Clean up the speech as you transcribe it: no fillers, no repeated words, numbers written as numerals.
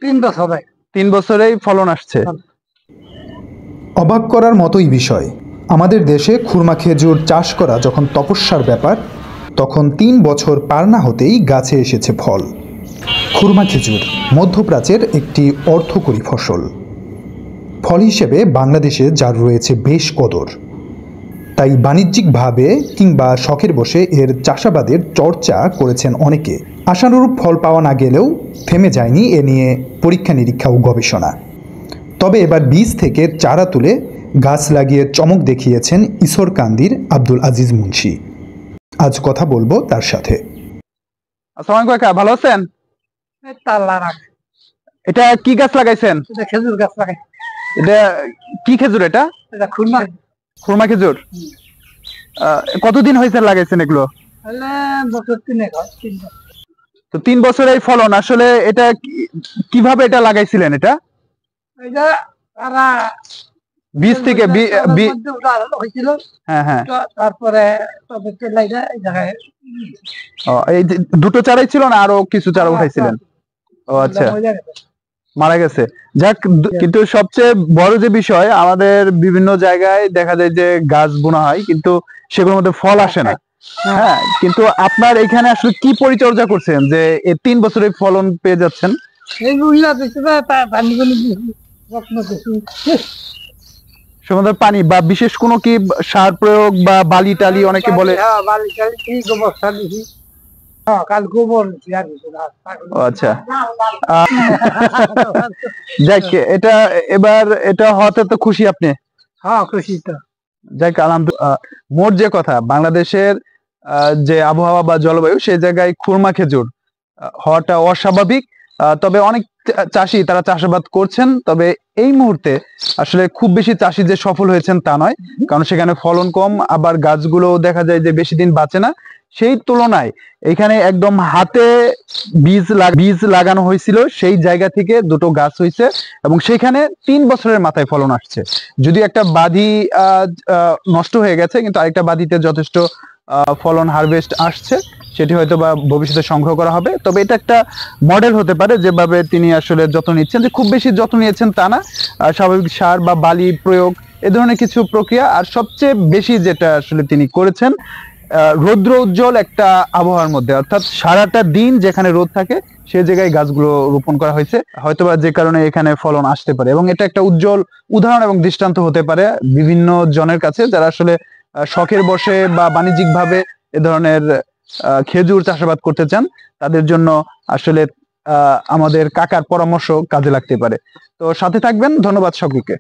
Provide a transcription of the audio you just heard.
3 বছর হয়। 3 বছরেই ফলন আসছে। অবাক করার মতোই বিষয়, আমাদের দেশে খুরমা খেজুর চাষ করা যখন তপস্যার ব্যাপার, তখন 3 বছর পার না হতেই গাছে এসেছে ফল। খুরমা খেজুর মধ্যপ্রাচ্যের একটি অর্থকরী ফসল। ফল হিসেবে বাংলাদেশে যার রয়েছে বেশ কদর। তাই বাণিজ্যিকভাবে কিংবা শখের বসে এর চাষাবাদের চর্চা করেছেন অনেকে। আশানুরূপ ফল পাওয়া না গেলেও থেমে যায়নি এ নিয়ে পরীক্ষা নিরীক্ষা ও গবেষণা। তবে এবার বীজ থেকে চারা তুলে গাছ লাগিয়ে চমক দেখিয়েছেন ঈশ্বরকান্দির আব্দুল আজিজ মুন্সি। আজ কথা বলবো তার সাথে। আসসালামু আলাইকুম কাকা, ভালো আছেন? এটা কি গাছ লাগাইছেন? এটা খেজুর গাছ লাগাই। এটা কি খেজুর? এটা এটা খুরমা। খুরমা খেজুর। কতদিন হয়েছে লাগাইছেন এগুলো? বছর 3 হয়। তো 3 বছর এই ফলন, আসলে এটা কিভাবে এটা লাগাইছিলেন? এটা এটা তারা বীজ থেকে হয়েছিল। হ্যাঁ হ্যাঁ। তারপরে এই জায়গায় এই দুটো চারাই ছিল না আরো কিছু চারা উঠাইছিলেন? ও আচ্ছা, মারা গেছে। যাক, কিন্তু সবচেয়ে বড় যে বিষয়, আমাদের বিভিন্ন জায়গায় দেখা যায় যে গাছ বোনা হয় কিন্তু সেগুলোর মধ্যে ফল আসে না। হ্যাঁ, কিন্তু আপনার এখানে আসলে কি পরিচর্যা করছেন যে এই 3 বছরে ফলন পেয়ে যাচ্ছেন? সমুদ্র পানি বা বিশেষ কোনো কি সার প্রয়োগ বা বালি টালি অনেকে বলে? গোবর সার দিছি। কাল গোবর। আচ্ছা, যাক, এটা এবার এটা হতে তো খুশি আপনি? হ্যাঁ, খুশি তো। যাক, আলহামদুলিল্লাহ। মোট যে কথা, বাংলাদেশের যে আবহাওয়া বা জলবায়ু, সেই জায়গায় খুরমা খেজুর হওয়াটা অস্বাভাবিক। তবে অনেক চাষি তারা চাষাবাদ করছেন, তবে এই মুহূর্তে আসলে খুব বেশি চাষি যে সফল হয়েছেন তা নয়, কারণ সেখানে ফলন কম, আবার গাছগুলো দেখা যায় যে বেশি দিন বাঁচে না। সেই তুলনায় এখানে একদম হাতে বীজ লাগানো হয়েছিল, সেই জায়গা থেকে দুটো গাছ হয়েছে এবং সেখানে 3 বছরের মাথায় ফলন আসছে। যদি একটা বাদি নষ্ট হয়ে গেছে, কিন্তু আরেকটা বাদিতে যথেষ্ট ফলন হারভেস্ট আসছে, সেটি হয়তো বা ভবিষ্যতে সংগ্রহ করা হবে। তবে এটা একটা মডেল হতে পারে, যেভাবে তিনি আসলে যত্ন নিচ্ছেন, যে খুব বেশি যত্ন নিয়েছেন তা না, স্বাভাবিক সার বা বালি প্রয়োগ এ ধরনের কিছু প্রক্রিয়া। আর সবচেয়ে বেশি যেটা আসলে তিনি করেছেন, রৌদ্র উজ্জ্বল একটা আবহাওয়ার মধ্যে, অর্থাৎ সারাটা দিন যেখানে রোদ থাকে সেই জায়গায় গাছগুলো রোপণ করা হয়েছে, হয়তোবা যে কারণে এখানে ফলন আসতে পারে। এবং এটা একটা উজ্জ্বল উদাহরণ এবং দৃষ্টান্ত হতে পারে বিভিন্ন জনের কাছে, যারা আসলে শখের বসে বা বাণিজ্যিক ভাবে এ ধরনের খেজুর চাষাবাদ করতে চান, তাদের জন্য আসলে আমাদের কাকার পরামর্শ কাজে লাগতে পারে। তো সাথে থাকবেন। ধন্যবাদ সকলকে।